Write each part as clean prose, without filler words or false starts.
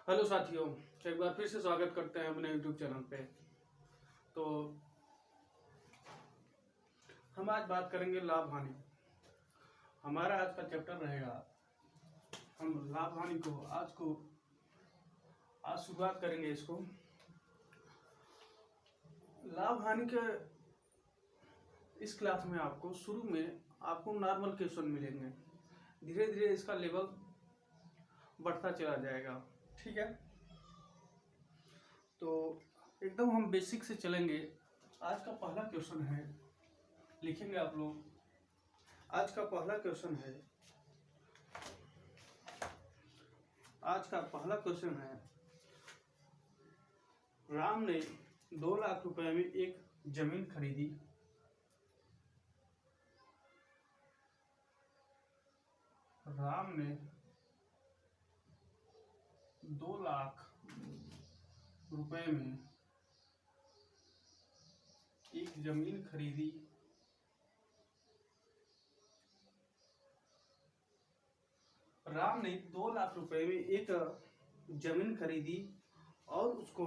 Hello साथियों, एक बार फिर से स्वागत करते हैं अपने यूट्यूब चैनल पे। तो हम आज बात करेंगे लाभ हानि। हमारा आज का चैप्टर रहेगा, हम लाभ हानि को आज शुरुआत करेंगे। इसको लाभ हानि के इस क्लास में आपको शुरू में आपको नॉर्मल क्वेश्चन मिलेंगे, धीरे धीरे इसका लेवल बढ़ता चला जाएगा। ठीक है, तो एकदम हम बेसिक से चलेंगे। आज का पहला क्वेश्चन है, लिखेंगे आप लोग। आज का पहला क्वेश्चन है, राम ने 2 लाख रुपए में एक जमीन खरीदी। राम ने 2 लाख रुपए में एक जमीन खरीदी। राम ने 2 लाख रुपए में एक जमीन खरीदी और उसको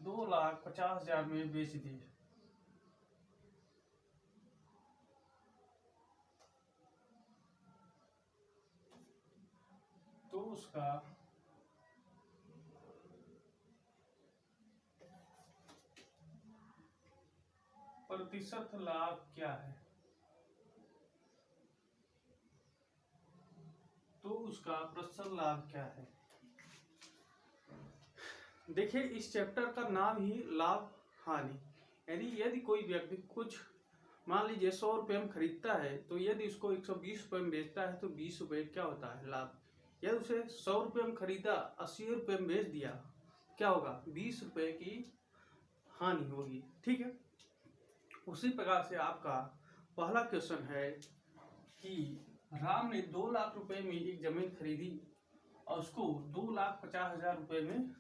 2,50,000 में बेच दी। तो उसका प्रतिशत लाभ क्या है? देखिए, इस चैप्टर का नाम ही लाभ हानि, यानी यदि कोई व्यक्ति कुछ, मान लीजिए 100 रुपये में खरीदता है, तो यदि उसको 120 रुपये में बेचता है तो 20 रुपये क्या होता है? लाभ। यदि उसे 100 रुपये में खरीदा, 80 रुपये में बेच दिया, क्या होगा? 20 रुपये की हानि होगी। ठीक है, उसी प्रकार से आपका पहला क्वेश्चन है कि राम ने 2 लाख रुपए में एक जमीन खरीदी और उसको 2,50,000 रुपये में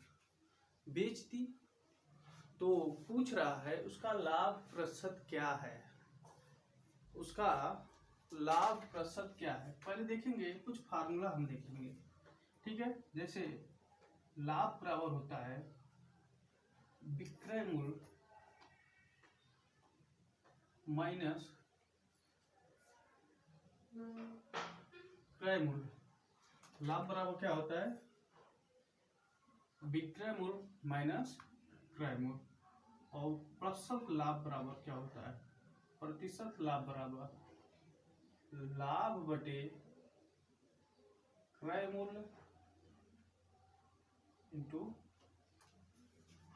बेच दी। तो पूछ रहा है उसका लाभ प्रतिशत क्या है? उसका लाभ प्रतिशत क्या है? पहले देखेंगे, कुछ फार्मूला हम देखेंगे। ठीक है, जैसे लाभ बराबर होता है विक्रय मूल्य माइनस क्रय मूल्य। लाभ बराबर क्या होता है? विक्रय मूल्य माइनस क्रय मूल्य। और प्रतिशत लाभ बराबर क्या होता है? प्रतिशत लाभ बराबर लाभ बटे क्रय मूल्य इंटू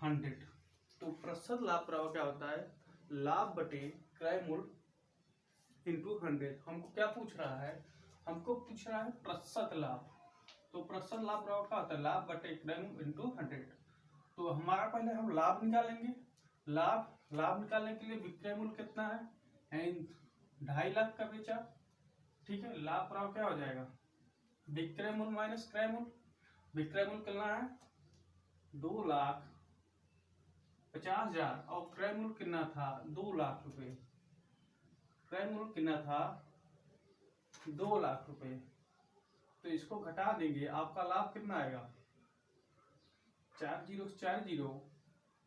100। तो प्रतिशत लाभ बराबर क्या होता है? लाभ बटे क्रय मूल्य इंटू 100। हमको क्या पूछ रहा है? हमको पूछ रहा है प्रतिशत लाभ। तो प्रतिशत लाभ बराबर क्या होता है? लाभ बटे क्रय मूल्य इंटू 100। तो हमारा पहले हम लाभ निकालेंगे। लाभ निकालने के लिए विक्रय मूल्य कितना है? 2.5 लाख का बेचा। ठीक है, लाभ बराबर क्या हो जाएगा? विक्रय मूल्य माइनस क्रय मूल्य। विक्रय मूल्य कितना है? 2,50,000 और क्रय मूल्य कितना था? 2 लाख रुपए। क्रय मूल्य कितना था? 2 लाख रुपए। तो इसको घटा देंगे, आपका लाभ कितना आएगा? 4 जीरो 4 जीरो,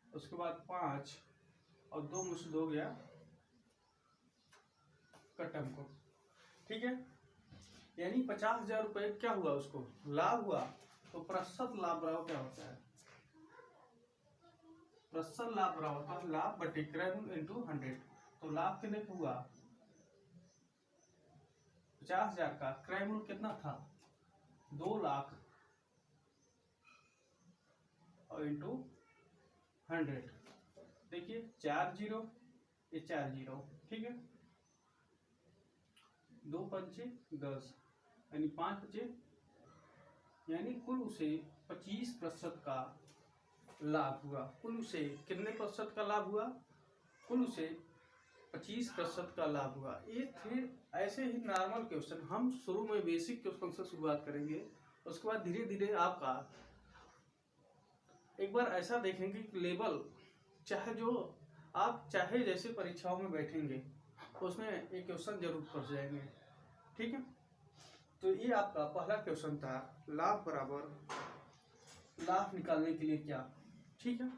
उसके बाद 5 और 2 मुश्त हो गया कटम को। ठीक है, यानी 50,000 रुपये क्या हुआ? उसको लाभ हुआ। तो प्रतिशत लाभ बराबर क्या होता है? प्रतिशत लाभ बराबर होता है लाभ बटे क्रय मूल्य इंटू 100। तो लाभ कितने का हुआ? 50,000 का। क्रय मूल्य कितना था? 2 लाख और इंटू 100। देखिए 4 जीरो, ये 4 जीरो। ठीक है, 2 पंचे 10, यानी 5 बचे, यानी कुल उसे 25% का लाभ हुआ। कुल उसे कितने प्रतिशत का लाभ हुआ? कुल उसे 25% का लाभ हुआ। ये फिर ऐसे ही नॉर्मल क्वेश्चन हम शुरू में बेसिक क्वेश्चन से शुरुआत करेंगे, उसके बाद धीरे धीरे आपका एक बार ऐसा देखेंगे कि लेवल चाहे जो आप चाहे जैसे परीक्षाओं में बैठेंगे उसमें एक क्वेश्चन जरूर फंस जाएंगे। ठीक है, तो ये आपका पहला क्वेश्चन था, लाभ बराबर लाभ निकालने के लिए क्या। ठीक है,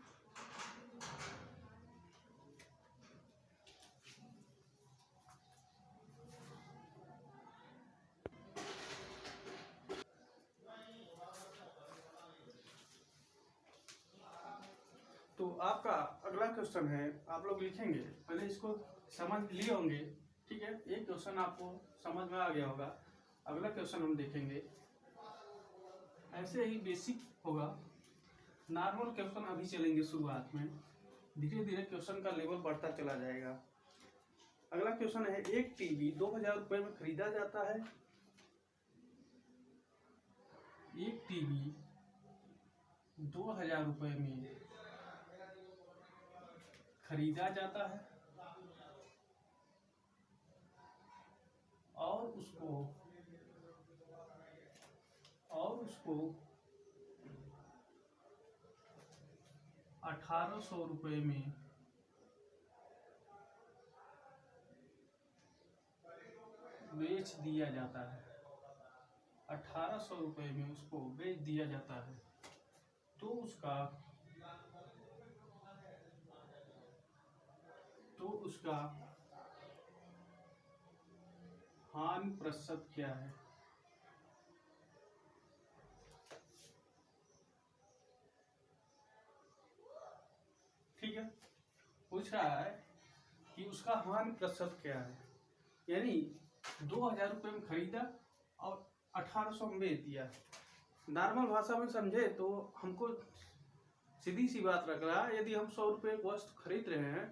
तो आपका अगला क्वेश्चन है, आप लोग लिखेंगे, पहले इसको समझ लिए होंगे। ठीक है, एक क्वेश्चन आपको समझ में आ गया होगा। अगला क्वेश्चन हम देखेंगे, ऐसे ही बेसिक होगा, नॉर्मल क्वेश्चन अभी चलेंगे शुरुआत में, धीरे धीरे क्वेश्चन का लेवल बढ़ता चला जाएगा। अगला क्वेश्चन है, एक टीवी 2000 रुपये में खरीदा जाता है। एक टीवी 2000 रुपये में खरीदा जाता है और उसको 1800 रुपये में बेच दिया जाता है। 1800 रुपये में उसको बेच दिया जाता है, तो उसका हानि प्रतिशत क्या है। ठीक है, पूछ रहा है कि उसका हानि प्रतिशत क्या है, यानी 2000 रुपये में खरीदा और 1800 में बेच दिया। नॉर्मल भाषा में समझे तो हमको सीधी सी बात लग रहा है, यदि हम 100 रुपये की वस्तु खरीद रहे हैं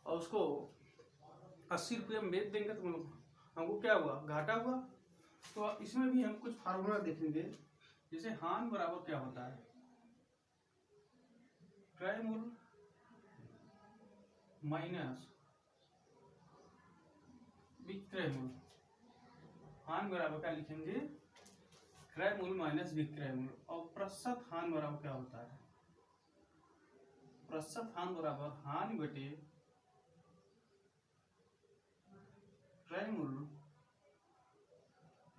और उसको 80 रुपये में बेच देंगे तो हमको क्या हुआ, घाटा हुआ। तो इसमें भी हम कुछ फार्मूला देखेंगे, जैसे हानि बराबर क्या होता है, क्रय मूल्य माइनस विक्रय मूल्य। हानि बराबर क्या लिखेंगे, क्रय मूल्य माइनस विक्रय मूल्य। और प्रतिशत हानि बराबर क्या होता है, प्रतिशत हानि बराबर हानि बटे क्रय मूल्य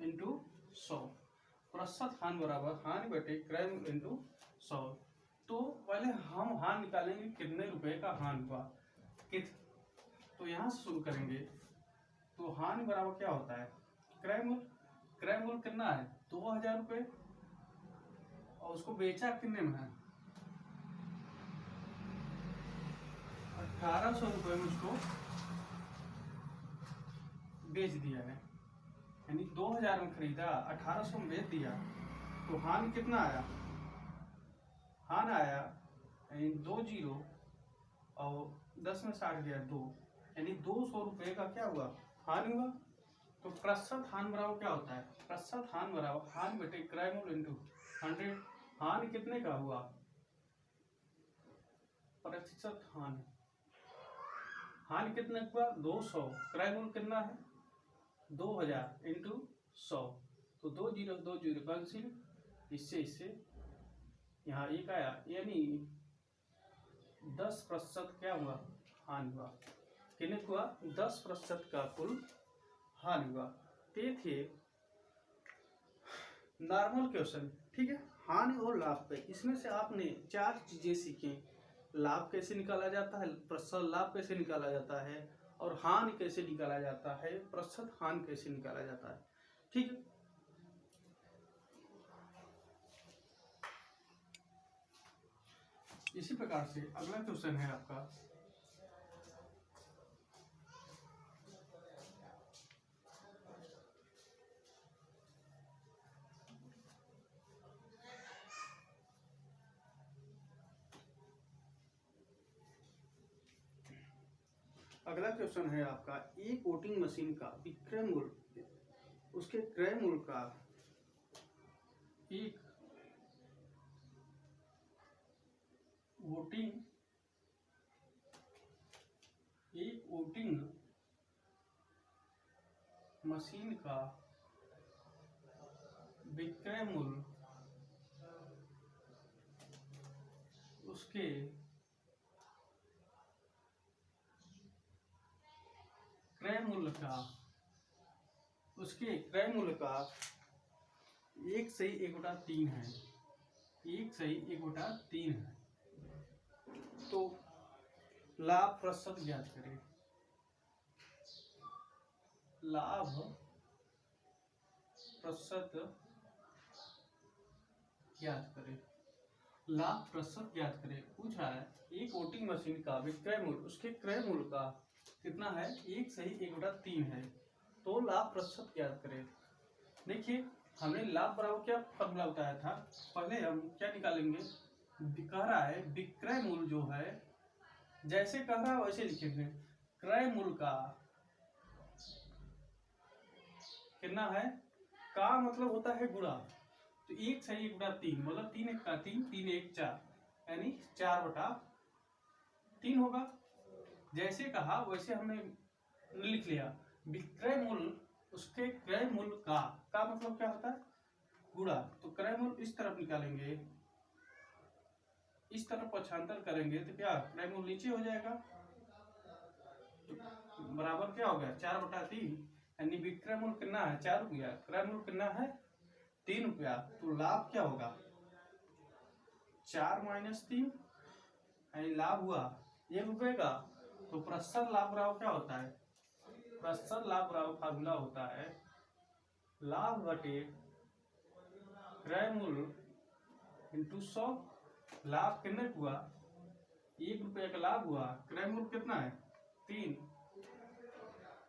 इंटू 100। प्रतिशत हानि बराबर हानि बटे क्रय मूल्य इंटू 100। तो पहले हम हानि निकालेंगे, कितने रुपए का हानि हुआ, तो यहाँ से शुरू करेंगे। तो हानि बराबर क्या होता है, क्रय मूल्य। क्रय मूल्य कितना है, 2000 रुपये, और उसको बेचा कितने में है, 1800 रुपये में उसको बेच दिया है। यानी 2000 में खरीदा, 1800 में बेच दिया, तो हानि कितना आया, हानि आया यानी 2 जीरो और 10 में 60 गया 2, यानी 200 रुपये का क्या हुआ, हानि हुआ। तो प्रतिशत हानि बराबर क्या होता है, प्रतिशत हानि बराबर हानि बटे क्रय मूल्य इंटू 100। हानि कितने का हुआ, प्रतिशत हानि, हानि कितने का, 200, क्रय मूल्य कितना है 2000 इंटू 100, तो 2 जीरो 2 जीरो कैंसिल, इससे यहाँ एक आया, यानी 10% क्या हुआ, हानि हुआ। कितने हुआ, 10% का कुल हानि हुआ। ते थे नॉर्मल क्वेश्चन। ठीक है, हानि और लाभ पे इसमें से आपने 4 चीजें सीखी, लाभ कैसे निकाला जाता है, प्रतिशत लाभ कैसे निकाला जाता है, और हानि कैसे निकाला जाता है, प्रतिशत हानि कैसे निकाला जाता है। ठीक है, इसी प्रकार से अगला क्वेश्चन है आपका, अगला क्वेश्चन है आपका, एक वोटिंग मशीन का विक्रय मूल्य उसके क्रय मूल्य का एक वोटिंग मशीन का विक्रय मूल्य उसके क्रय मूल्य का, उसके क्रय मूल्य का 1/1/3 है, 1/1/3 है। तो लाभ प्रतिशत ज्ञात करें, लाभ प्रतिशत ज्ञात करें, लाभ प्रतिशत ज्ञात करें। पूछा है एक वोटिंग मशीन का विक्रय मूल्य, उसके क्रय मूल्य का कितना है, 1/1/3 है, तो लाभ प्रतिशत ज्ञात करें। देखिए हमने लाभ बराबर क्या फॉर्मूला बताया था, पहले हम क्या निकालेंगे, कह रहा है विक्रय मूल्य जो है, जैसे कह रहा है वैसे लिखेंगे, क्रय मूल्य का कितना है, का मतलब होता है गुणा, तो 1/1/3 मतलब 3 1 का 3, 3 1 4, यानी 4/3 होगा। जैसे कहा वैसे हमने लिख लिया, विक्रय मूल्य उसके क्रय मूल्य का मतलब क्या होता है, गुणा, तो क्रय मूल्य इस तरफ निकालेंगे, इस तरफ पक्षांतर करेंगे तो क्या क्रय मूल्य नीचे हो जाएगा, तो बराबर क्या हो गया 4/3, यानी विक्रय मूल्य कितना है 4 रुपया, क्रय मूल्य कितना है 3 रुपया, तो लाभ क्या होगा 4 - 3, यानी लाभ हुआ 1 रुपये का। तो प्रतिशत लाभ बराबर क्या होता है, प्रतिशत लाभ बराबर फार्मूला होता है लाभ बटे क्रय मूल्य इंटू 100। लाभ कितने हुआ 1 रुपये का लाभ हुआ, क्रय मूल्य कितना है 3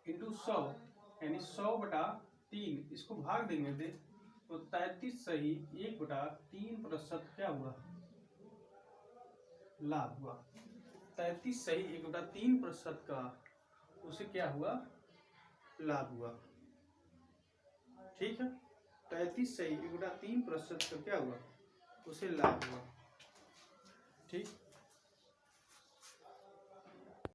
इंटू 100, यानी 100/3, इसको भाग देंगे दे तो 33/1/3% क्या हुआ, लाभ हुआ। 33/1/3% का उसे क्या हुआ, लाभ हुआ। ठीक है, 33/1/3% का क्या हुआ, उसे लाभ हुआ। ठीक।